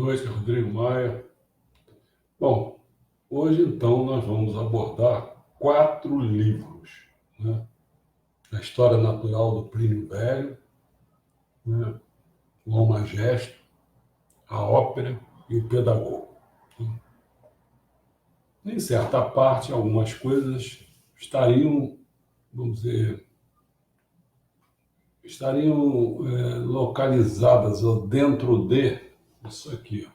Noite, Rodrigo Maia. Bom, hoje então nós vamos abordar 4 livros, né? A História Natural do Plínio Velho, né? O Almagesto, a Ópera e o Pedagogo. Em certa parte, algumas coisas estariam, vamos dizer, localizadas ou dentro de isso aqui, ó,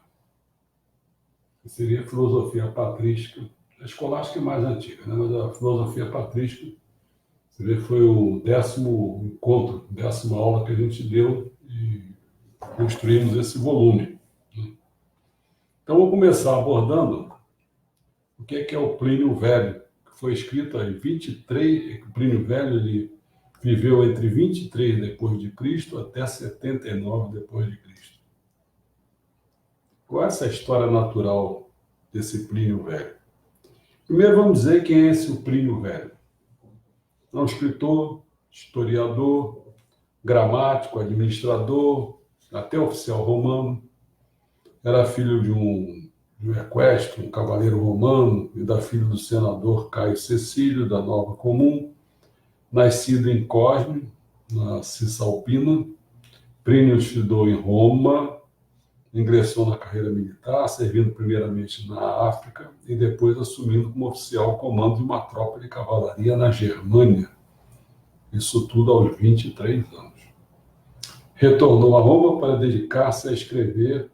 que seria a filosofia patrística. A escolástica é mais antiga, né? Mas a filosofia patrística, você vê que foi o 10º encontro, 10ª aula que a gente deu e construímos esse volume. Então, vou começar abordando o que é o Plínio Velho, que foi escrito em 23, o Plínio Velho ele viveu entre 23 depois de Cristo até 79 depois de Cristo. Qual é essa história natural desse Plínio Velho? Primeiro vamos dizer quem é esse Plínio Velho. É um escritor, historiador, gramático, administrador, até oficial romano. Era filho de um equestre, um cavaleiro romano, e da filha do senador Caio Cecílio, da Nova Comum. Nascido em Cosme, na Cisalpina. Plínio estudou em Roma, ingressou na carreira militar, servindo primeiramente na África e depois assumindo como oficial o comando de uma tropa de cavalaria na Germânia. Isso tudo aos 23 anos. Retornou a Roma para dedicar-se a escrever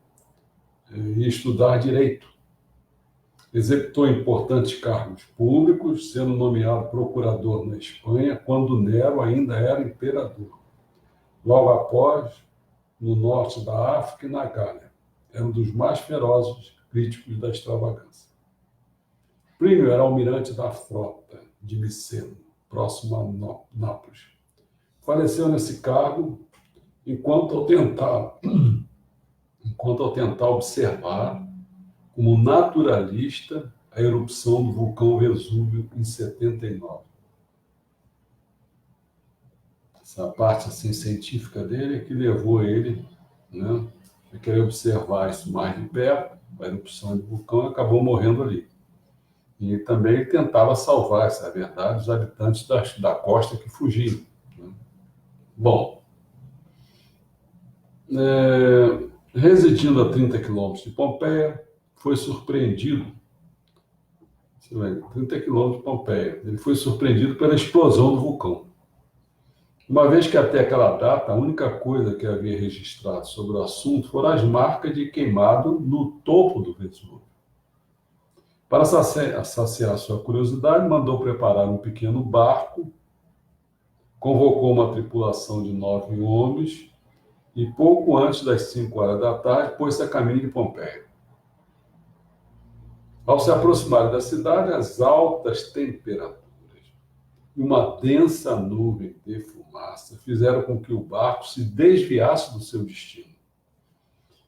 e estudar direito. Executou importantes cargos públicos, sendo nomeado procurador na Espanha, quando Nero ainda era imperador. Logo após, no norte da África e na Gália. Era um dos mais ferozes críticos da extravagância. Plínio era almirante da frota de Miceno, próximo a Nápoles. Faleceu nesse cargo enquanto ao tentar observar como naturalista a erupção do vulcão Vesúvio em 79. Essa parte assim, científica dele é que levou ele, né, a querer observar isso mais de perto, a erupção do vulcão, e acabou morrendo ali. E também tentava salvar, essa é a verdade, os habitantes da costa que fugiam, né? Bom, residindo a 30 quilômetros de Pompeia, foi surpreendido, 30 quilômetros de Pompeia, ele foi surpreendido pela explosão do vulcão. Uma vez que até aquela data, a única coisa que havia registrado sobre o assunto foram as marcas de queimado no topo do Vesúvio. Para saciar sua curiosidade, mandou preparar um pequeno barco, convocou uma tripulação de 9 homens e, pouco antes das 5 horas da tarde, pôs-se a caminho de Pompeia. Ao se aproximarem da cidade, as altas temperaturas e uma densa nuvem de fumaça fizeram com que o barco se desviasse do seu destino,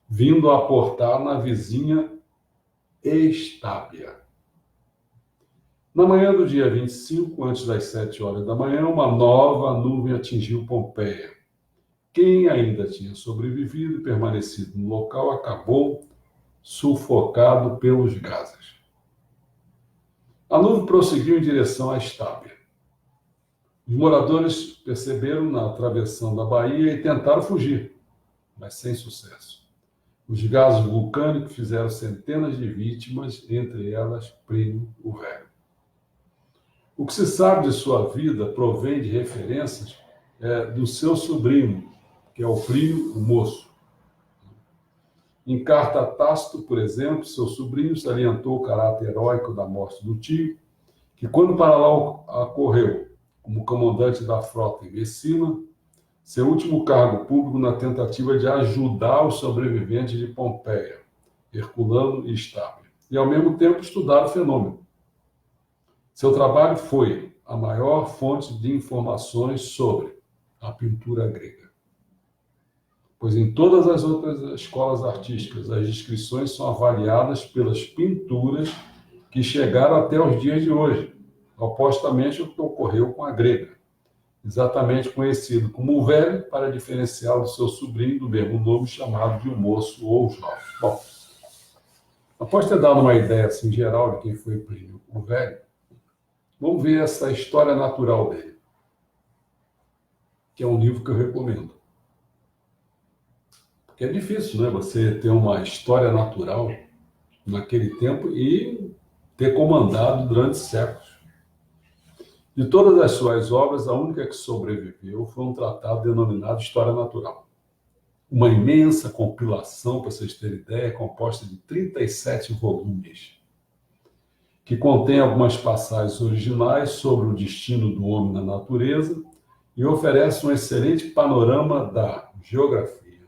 vindo a aportar na vizinha Estábia. Na manhã do dia 25, antes das 7 horas da manhã, uma nova nuvem atingiu Pompeia. Quem ainda tinha sobrevivido e permanecido no local acabou sufocado pelos gases. A nuvem prosseguiu em direção à Estábia. Os moradores perceberam na travessão da baía e tentaram fugir, mas sem sucesso. Os gases vulcânicos fizeram centenas de vítimas, entre elas Plínio o Velho. O que se sabe de sua vida provém de referências do seu sobrinho, que é o Plínio o Moço. Em carta a Tácito, por exemplo, seu sobrinho salientou o caráter heróico da morte do tio, que quando para lá ocorreu como comandante da frota em Messina, seu último cargo público na tentativa de ajudar os sobreviventes de Pompeia, Herculano e Estábia, e ao mesmo tempo estudar o fenômeno. Seu trabalho foi a maior fonte de informações sobre a pintura grega. Pois em todas as outras escolas artísticas, as descrições são avaliadas pelas pinturas que chegaram até os dias de hoje, opostamente ao que ocorreu com a grega, exatamente conhecido como o Velho, para diferenciá-lo do seu sobrinho do mesmo nome, chamado de o Moço ou o Jovem. Bom, Após ter dado uma ideia assim, geral de quem foi Plínio o Velho, vamos ver essa história natural dele, que é um livro que eu recomendo. Porque é difícil, né? Você ter uma história natural naquele tempo e ter comandado durante séculos. De todas as suas obras, a única que sobreviveu foi um tratado denominado História Natural. Uma imensa compilação, para vocês terem ideia, composta de 37 volumes, que contém algumas passagens originais sobre o destino do homem na natureza e oferece um excelente panorama da geografia,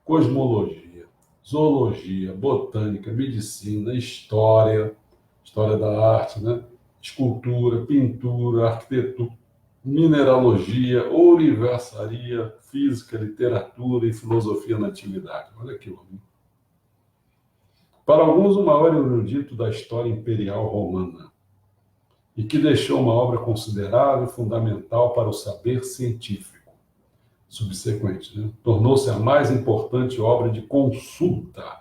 cosmologia, zoologia, botânica, medicina, história da arte, né? Escultura, pintura, arquitetura, mineralogia, ourivesaria, física, literatura e filosofia na antiguidade. Olha que homem. Para alguns, o maior erudito da história imperial romana, e que deixou uma obra considerável e fundamental para o saber científico subsequente, né? Tornou-se a mais importante obra de consulta.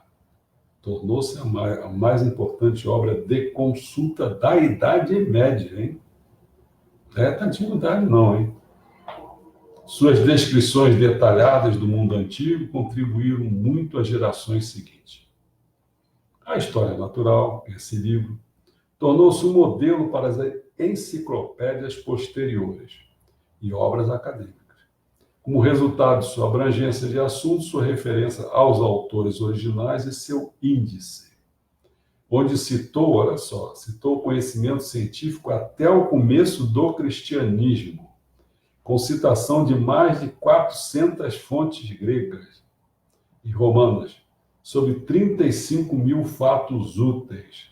Tornou-se a mais importante obra de consulta da Idade Média, hein? Não é da antiguidade, não, hein? Suas descrições detalhadas do mundo antigo contribuíram muito às gerações seguintes. A História Natural, esse livro, tornou-se um modelo para as enciclopédias posteriores e obras acadêmicas. Como resultado de sua abrangência de assuntos, sua referência aos autores originais e seu índice, onde citou, olha só, citou o conhecimento científico até o começo do cristianismo, com citação de mais de 400 fontes gregas e romanas, sobre 35 mil fatos úteis.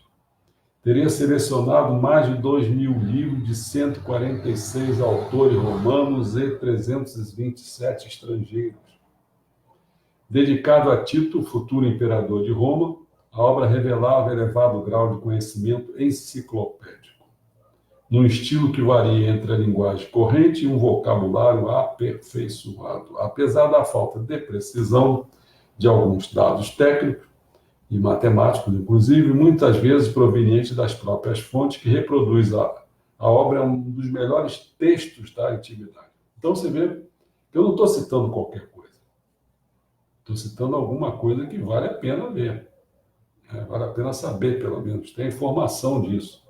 Teria selecionado mais de 2.000 livros de 146 autores romanos e 327 estrangeiros. Dedicado a Tito, futuro imperador de Roma, a obra revelava elevado grau de conhecimento enciclopédico, num estilo que varia entre a linguagem corrente e um vocabulário aperfeiçoado, apesar da falta de precisão de alguns dados técnicos e matemáticos, inclusive, muitas vezes provenientes das próprias fontes que reproduz a obra, é um dos melhores textos da antiguidade. Então você vê que eu não estou citando qualquer coisa. Estou citando alguma coisa que vale a pena ver. Vale a pena saber, pelo menos. Tem informação disso.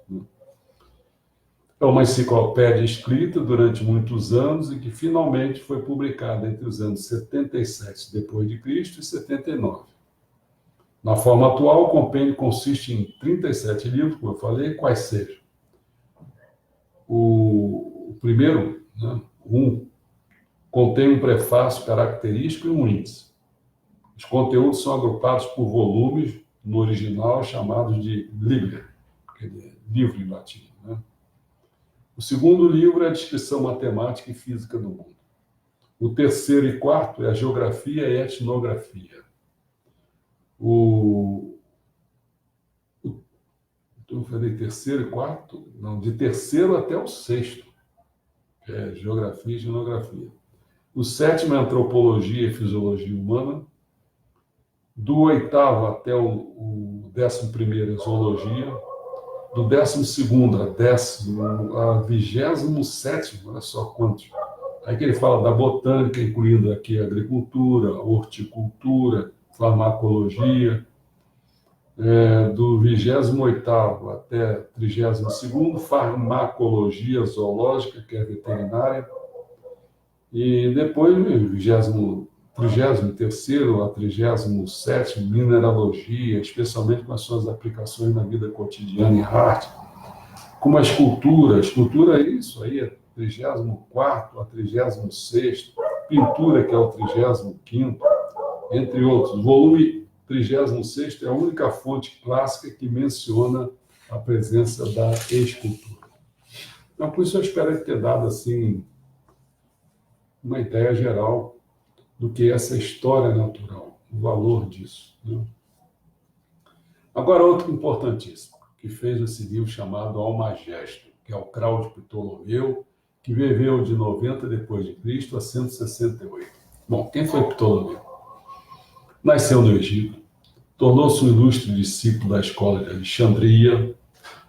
É uma enciclopédia escrita durante muitos anos e que finalmente foi publicada entre os anos 77 depois de Cristo e 79. Na forma atual, o compêndio consiste em 37 livros, como eu falei, quais sejam. O primeiro, né, contém um prefácio característico e um índice. Os conteúdos são agrupados por volumes, no original, chamados de liber, livro em latim, né? O segundo livro é a descrição matemática e física do mundo. O terceiro e quarto é a geografia e etnografia. Eu falei terceiro e quarto? Não, de terceiro até o sexto, que é geografia e etnografia. O sétimo é antropologia e fisiologia humana. Do oitavo até o 11º é zoologia. Do 12º a 27º, olha só quantos. Aí que ele fala da botânica, incluindo aqui a agricultura, a horticultura, farmacologia. Do 28º até 32º, farmacologia zoológica, que é veterinária. E depois, 33º a 37º, mineralogia, especialmente com as suas aplicações na vida cotidiana e arte. Como a escultura é isso aí, é 34º a 36º, pintura, que é o 35º, entre outros. Volume 36º é a única fonte clássica que menciona a presença da escultura. Então, por isso eu espero ter dado assim uma ideia geral do que é essa história natural, o valor disso, né? Agora, outro importantíssimo, que fez esse livro chamado Almagesto, que é o Cláudio Ptolomeu, que viveu de 90 depois de Cristo a 168. Bom, quem foi Ptolomeu? Nasceu no Egito, Tornou-se um ilustre discípulo da escola de Alexandria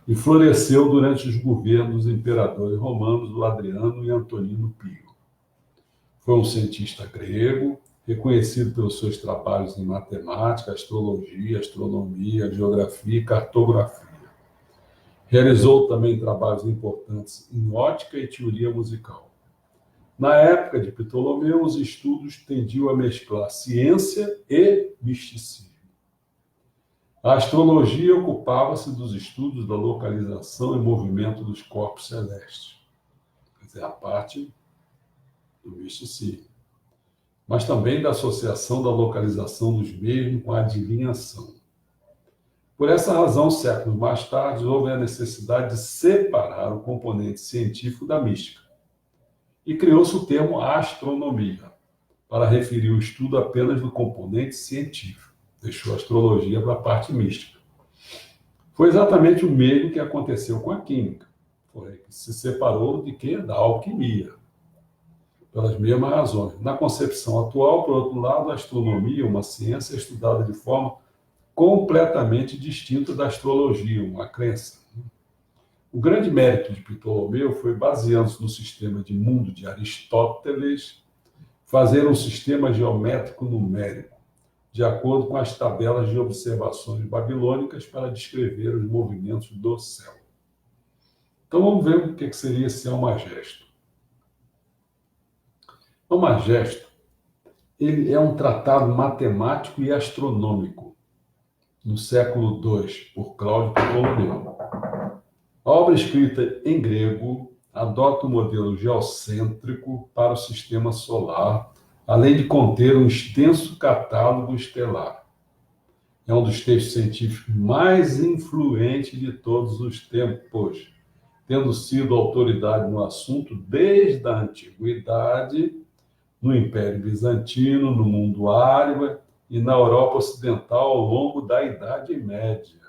e floresceu durante os governos dos imperadores romanos do Adriano e Antonino Pio. Foi um cientista grego, reconhecido pelos seus trabalhos em matemática, astrologia, astronomia, geografia e cartografia. Realizou também trabalhos importantes em ótica e teoria musical. Na época de Ptolomeu, os estudos tendiam a mesclar ciência e misticismo. A astrologia ocupava-se dos estudos da localização e movimento dos corpos celestes, quer dizer, a parte do misticismo, mas também da associação da localização dos mesmos com a adivinhação. Por essa razão, séculos mais tarde, houve a necessidade de separar o componente científico da mística. E criou-se o termo astronomia, para referir o estudo apenas do componente científico. Deixou a astrologia para a parte mística. Foi exatamente o mesmo que aconteceu com a química. Foi que se separou de quê? Da alquimia. Pelas mesmas razões. Na concepção atual, por outro lado, a astronomia, uma ciência estudada de forma completamente distinta da astrologia, uma crença. O grande mérito de Ptolomeu foi, baseando-se no sistema de mundo de Aristóteles, fazer um sistema geométrico numérico, de acordo com as tabelas de observações babilônicas para descrever os movimentos do céu. Então vamos ver o que seria esse Almagesto. Almagesto, ele é um tratado matemático e astronômico, no século II, por Cláudio Ptolomeu. A obra escrita em grego adota o modelo geocêntrico para o sistema solar, além de conter um extenso catálogo estelar. É um dos textos científicos mais influentes de todos os tempos, tendo sido autoridade no assunto desde a antiguidade, no Império Bizantino, no mundo árabe e na Europa Ocidental ao longo da Idade Média.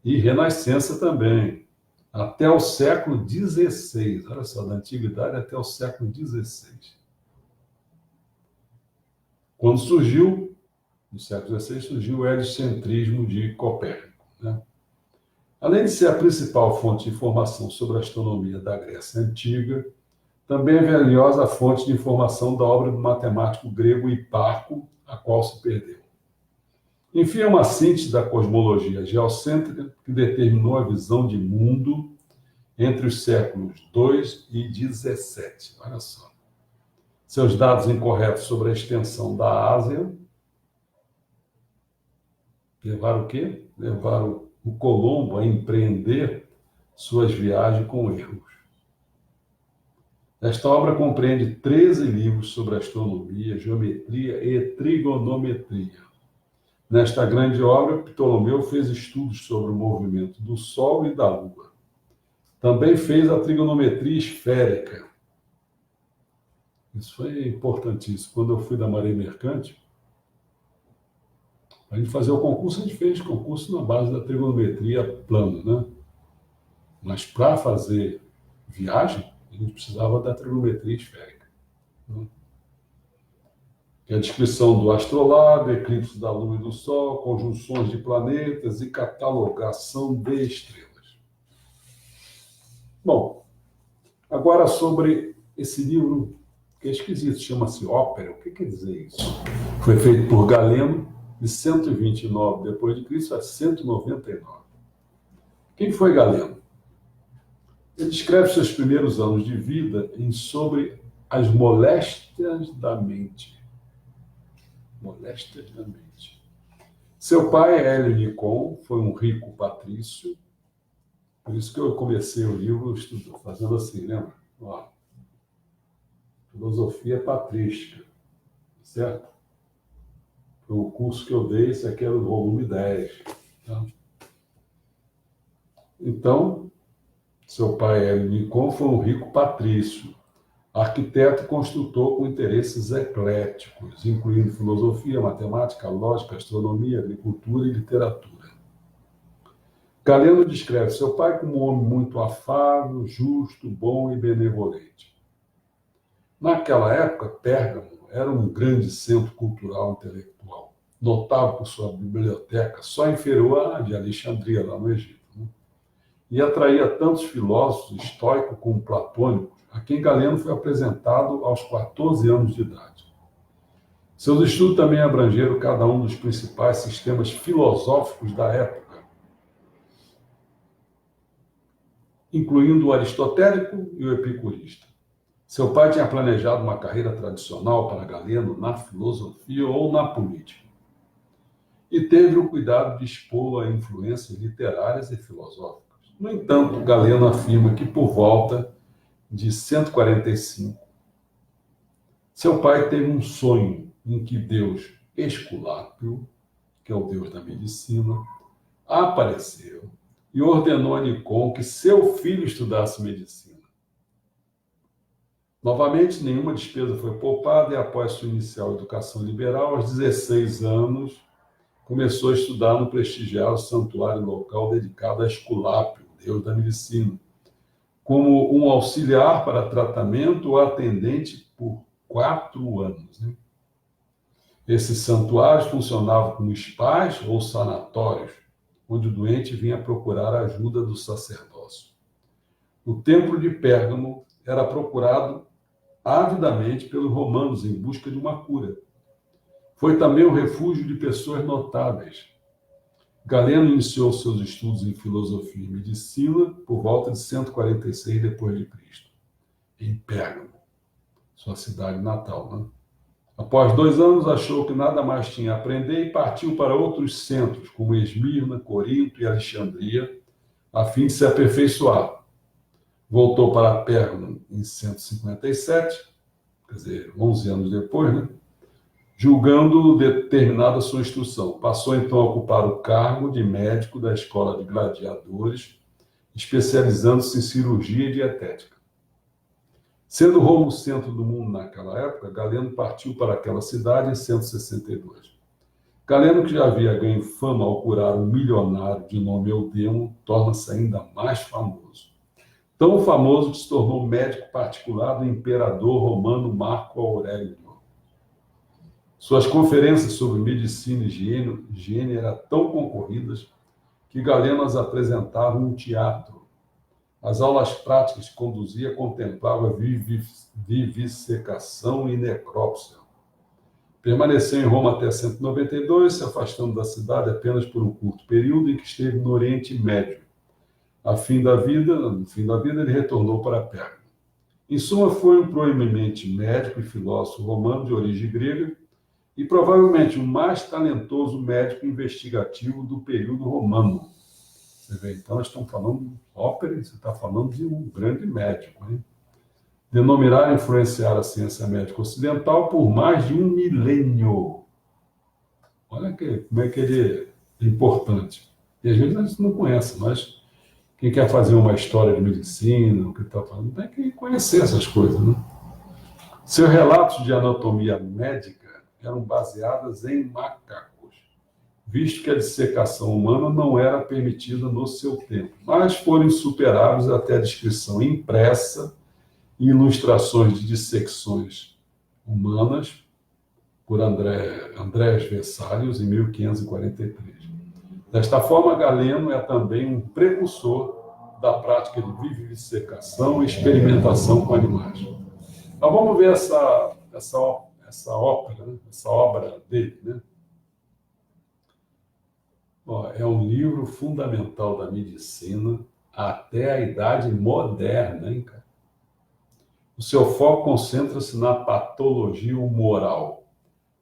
E Renascença também, até o século XVI. Olha só, da antiguidade até o século XVI. Quando surgiu, no século XVI, surgiu o heliocentrismo de Copérnico, né? Além de ser a principal fonte de informação sobre a astronomia da Grécia Antiga, também é valiosa a fonte de informação da obra do matemático grego Hiparco, a qual se perdeu. Enfim, é uma síntese da cosmologia geocêntrica que determinou a visão de mundo entre os séculos II e XVII. Olha só. Seus dados incorretos sobre a extensão da Ásia levaram o quê? Levaram o Colombo a empreender suas viagens com erros. Esta obra compreende 13 livros sobre astronomia, geometria e trigonometria. Nesta grande obra, Ptolomeu fez estudos sobre o movimento do Sol e da Lua. Também fez a trigonometria esférica. Isso foi importantíssimo. Quando eu fui da Marinha Mercante, a gente fazer o concurso, a gente fez concurso na base da trigonometria plana, né? Mas para fazer viagem, a gente precisava da trigonometria esférica, né? Que é a descrição do astrolábio, eclipse da Lua e do Sol, conjunções de planetas e catalogação de estrelas. Bom, agora sobre esse livro que é esquisito, chama-se Ópera. O que quer dizer isso? Foi feito por Galeno, de 129 d.C. a 199. Quem foi Galeno? Ele descreve seus primeiros anos de vida em Sobre as moléstias da mente. Moléstias da mente. Seu pai, Hélio Nicon, foi um rico patrício. Por isso que eu comecei o livro fazendo assim, lembra? Ó, filosofia patrística, certo? Foi o curso que eu dei, esse aqui era o volume 10. Tá? Então, seu pai, Hélio Nicon, foi um rico patrício, arquiteto e construtor com interesses ecléticos, incluindo filosofia, matemática, lógica, astronomia, agricultura e literatura. Galeno descreve seu pai como um homem muito afável, justo, bom e benevolente. Naquela época, Pérgamo era um grande centro cultural e intelectual. notável por sua biblioteca, só inferior à de Alexandria, lá no Egito, né? E atraía tantos filósofos estoicos como platônicos, a quem Galeno foi apresentado aos 14 anos de idade. Seus estudos também abrangeram cada um dos principais sistemas filosóficos da época, incluindo o aristotélico e o epicurista. Seu pai tinha planejado uma carreira tradicional para Galeno na filosofia ou na política, e teve o cuidado de expô-lo a influências literárias e filosóficas. No entanto, Galeno afirma que por volta de 145, seu pai teve um sonho em que Deus Esculápio, que é o deus da medicina, apareceu e ordenou a Nicon que seu filho estudasse medicina. Novamente, nenhuma despesa foi poupada e, após sua inicial educação liberal, aos 16 anos, começou a estudar no prestigiado santuário local dedicado a Esculápio, deus da medicina, como um auxiliar para tratamento ou atendente por 4 anos, né? Esses santuários funcionavam como spas ou sanatórios, onde o doente vinha procurar a ajuda do sacerdócio. O templo de Pérgamo era procurado avidamente pelos romanos em busca de uma cura. Foi também o refúgio de pessoas notáveis. Galeno iniciou seus estudos em filosofia e medicina por volta de 146 d.C., em Pérgamo, sua cidade natal, né? Após 2 anos, achou que nada mais tinha a aprender e partiu para outros centros, como Esmirna, Corinto e Alexandria, a fim de se aperfeiçoar. Voltou para Pérgamo em 157, quer dizer, 11 anos depois, né? Julgando determinada sua instrução. Passou então a ocupar o cargo de médico da escola de gladiadores, especializando-se em cirurgia e dietética. Sendo Roma o centro do mundo naquela época, Galeno partiu para aquela cidade em 162. Galeno, que já havia ganho fama ao curar um milionário de nome Eudemo, torna-se ainda mais famoso. Tão famoso que se tornou médico particular do imperador romano Marco Aurélio. Suas conferências sobre medicina e higiene eram tão concorridas que Galeno as apresentava em um teatro. As aulas práticas que conduzia contemplavam vivisecação e necrópsia. Permaneceu em Roma até 192, se afastando da cidade apenas por um curto período em que esteve no Oriente Médio. No fim da vida, ele retornou para Pérgamo. Em suma, foi um proeminente médico e filósofo romano de origem grega e provavelmente o mais talentoso médico investigativo do período romano. Você vê, então, nós estamos falando de ópera, você está falando de um grande médico, hein? Denominar e influenciar a ciência médica ocidental por mais de 1 milênio. Olha como é que ele é importante. E às vezes a gente não conhece, mas quem quer fazer uma história de medicina, o que está falando, tem que conhecer essas coisas, né? Seus relatos de anatomia médica eram baseadas em macacos, visto que a dissecação humana não era permitida no seu tempo, mas foram insuperáveis até a descrição impressa e ilustrações de dissecções humanas por Andrés Vesalius em 1543. Desta forma, Galeno é também um precursor da prática de vivisecação e experimentação com animais. Então, vamos ver essa ópera, né? Essa obra dele, né? É um livro fundamental da medicina até a Idade Moderna, hein, cara? O seu foco concentra-se na patologia humoral,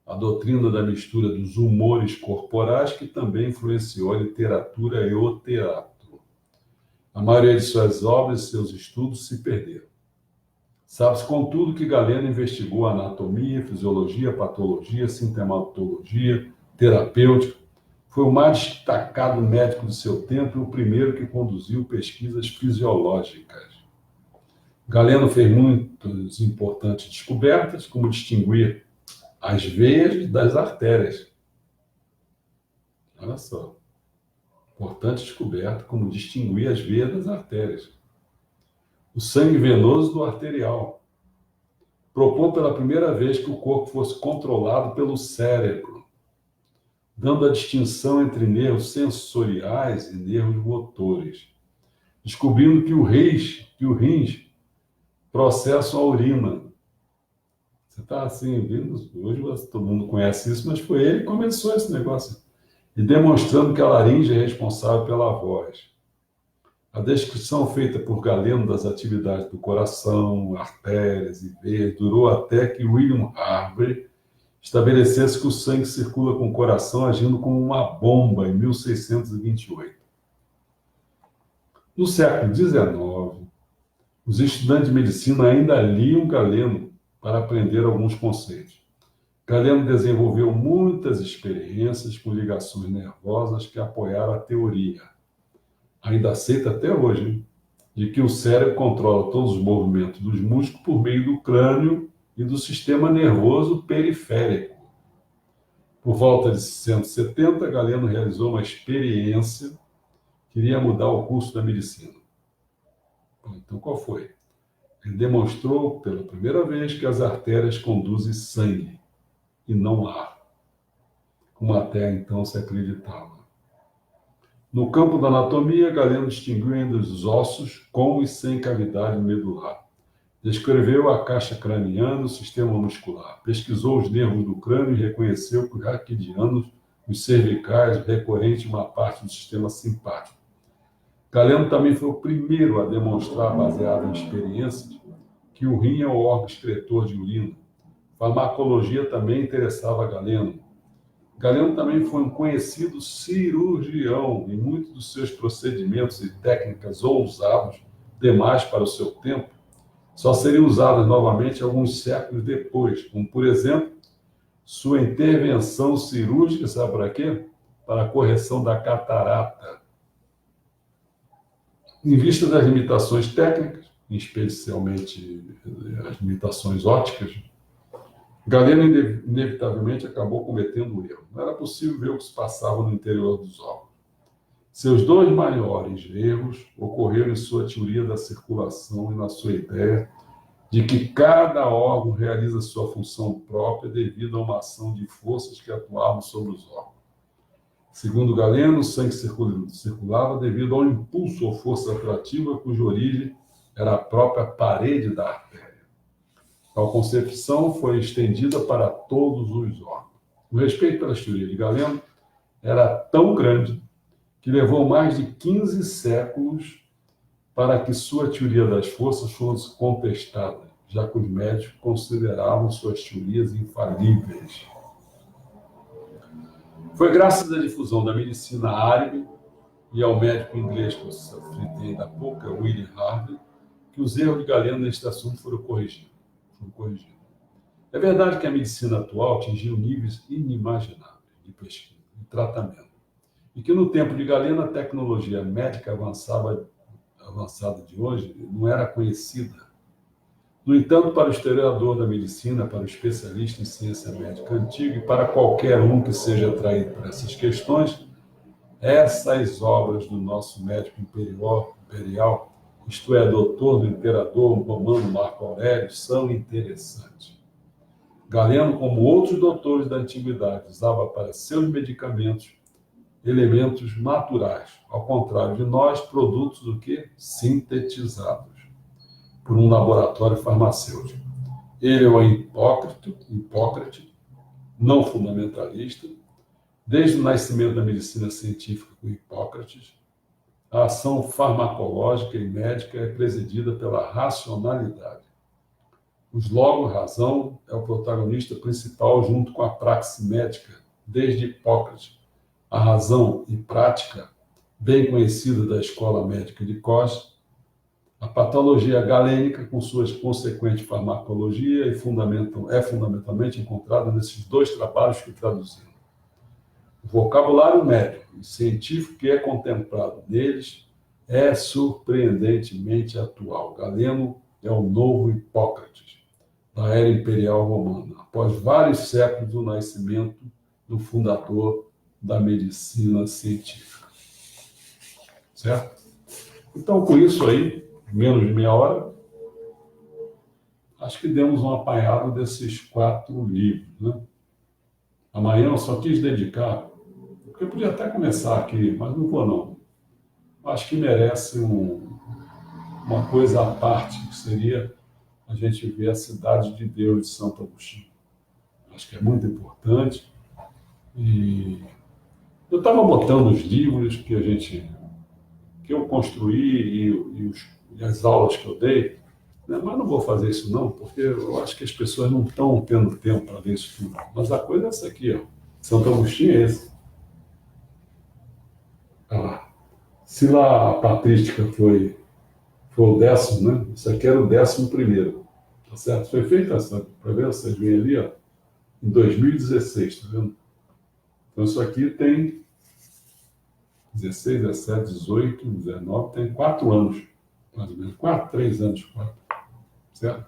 a doutrina da mistura dos humores corporais que também influenciou a literatura e o teatro. A maioria de suas obras e seus estudos se perderam. Sabe-se, contudo, que Galeno investigou anatomia, fisiologia, patologia, sintomatologia, terapêutica. Foi o mais destacado médico do seu tempo e o primeiro que conduziu pesquisas fisiológicas. Galeno fez muitas importantes descobertas, como distinguir as veias das artérias. Olha só. Importante descoberta, como distinguir as veias das artérias. O sangue venoso do arterial. Propôs pela primeira vez que o corpo fosse controlado pelo cérebro. dando a distinção entre nervos sensoriais e nervos motores, descobrindo que o rins processam a urina. Você está assim, vendo? Hoje todo mundo conhece isso, mas foi ele que começou esse negócio. E demonstrando que a laringe é responsável pela voz. A descrição feita por Galeno das atividades do coração, artérias e veias durou até que William Harvey estabelecesse que o sangue circula com o coração agindo como uma bomba em 1628. No século XIX, os estudantes de medicina ainda liam Galeno para aprender alguns conceitos. Galeno desenvolveu muitas experiências com ligações nervosas que apoiaram a teoria, ainda aceita até hoje, hein, de que o cérebro controla todos os movimentos dos músculos por meio do crânio e do sistema nervoso periférico. Por volta de 170, Galeno realizou uma experiência que iria mudar o curso da medicina. Então, qual foi? Ele demonstrou pela primeira vez que as artérias conduzem sangue e não ar, como até então se acreditava. No campo da anatomia, Galeno distinguiu entre os ossos com e sem cavidade medular. Descreveu a caixa craniana, o sistema muscular. Pesquisou os nervos do crânio e reconheceu que os raquidianos, os cervicais, recorrente uma parte do sistema simpático. Galeno também foi o primeiro a demonstrar, baseado em experiências, que o rim é o órgão excretor de urina. Farmacologia também interessava Galeno. Galeno também foi um conhecido cirurgião e muitos dos seus procedimentos e técnicas ousados demais para o seu tempo só seriam usados novamente alguns séculos depois, como, por exemplo, sua intervenção cirúrgica, sabe para quê? Para a correção da catarata. Em vista das limitações técnicas, especialmente as limitações ópticas, Galeno inevitavelmente acabou cometendo um erro. Não era possível ver o que se passava no interior dos órgãos. Seus dois maiores erros ocorreram em sua teoria da circulação e na sua ideia de que cada órgão realiza sua função própria devido a uma ação de forças que atuavam sobre os órgãos. Segundo Galeno, o sangue circulava devido ao impulso ou força atrativa cuja origem era a própria parede da artéria. Tal concepção foi estendida para todos os órgãos. O respeito pelas teorias de Galeno era tão grande que levou mais de 15 séculos para que sua teoria das forças fosse contestada, já que os médicos consideravam suas teorias infalíveis. Foi graças à difusão da medicina árabe e ao médico inglês que eu citei ainda há pouco, William Harvey, que os erros de Galeno neste assunto foram corrigidos. É verdade que a medicina atual atingiu níveis inimagináveis de pesquisa e tratamento, e que no tempo de Galeno a tecnologia médica avançada de hoje não era conhecida. No entanto, para o historiador da medicina, para o especialista em ciência médica antiga e para qualquer um que seja atraído por essas questões, essas obras do nosso médico imperial, isto é, doutor do imperador romano Marco Aurélio, são interessantes. Galeno, como outros doutores da antiguidade, usava para seus medicamentos elementos naturais, ao contrário de nós, produtos do que? Sintetizados por um laboratório farmacêutico. Ele é o Hipócrates, não fundamentalista. Desde o nascimento da medicina científica com Hipócrates, a ação farmacológica e médica é presidida pela racionalidade. Logo, razão é o protagonista principal junto com a praxe médica, desde Hipócrates. A razão e prática, bem conhecida da escola médica de Cos, a patologia galênica, com suas consequentes farmacologia, é fundamentalmente encontrada nesses dois trabalhos que traduzimos. O vocabulário médico e científico que é contemplado neles é surpreendentemente atual. Galeno é o novo Hipócrates, da era imperial romana, após vários séculos do nascimento do fundador da medicina científica. Certo? Então, com isso aí, menos de meia hora, acho que demos um apanhado desses 4 livros, né? Amanhã eu só quis dedicar Eu podia até começar aqui, mas não vou não. Acho que merece uma coisa à parte, que seria a gente ver a cidade de Deus de Santo Agostinho. Acho que é muito importante. E eu estava botando os livros que eu construí e as aulas que eu dei, né? Mas não vou fazer isso não, porque eu acho que as pessoas não estão tendo tempo para ver isso tudo. Mas a coisa é essa aqui, ó. Santo Agostinho é esse. Olha lá. Se lá a patrística foi o 10º, né? Isso aqui era o 11º. Tá certo? Foi feita essa, para ver, vocês veem ali, ó, em 2016, tá vendo? Então isso aqui tem 16, 17, 18, 19, tem 4 anos, mais ou menos. 4, 3 anos, 4, certo?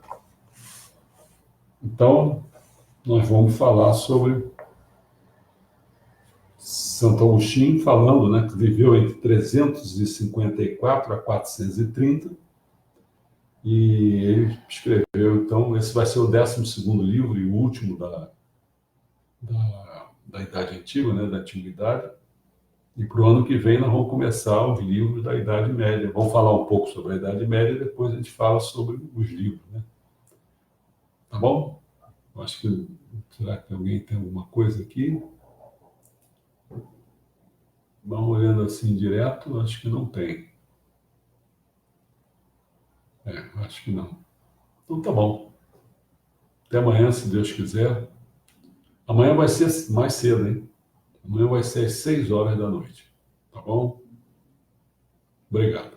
Então, nós vamos falar sobre Santo Agostinho, falando, né, que viveu entre 354 a 430, e ele escreveu, então, esse vai ser o 12º livro e o último da Idade Antiga, né, da Antiguidade. E para o ano que vem nós vamos começar os livros da Idade Média. Vamos falar um pouco sobre a Idade Média e depois a gente fala sobre os livros, né? Tá bom? Acho que, será que alguém tem alguma coisa aqui? Vamos olhando assim direto, acho que não tem. Acho que não. Então tá bom. Até amanhã, se Deus quiser. Amanhã vai ser mais cedo, hein? Amanhã vai ser às 6 horas da noite. Tá bom? Obrigado.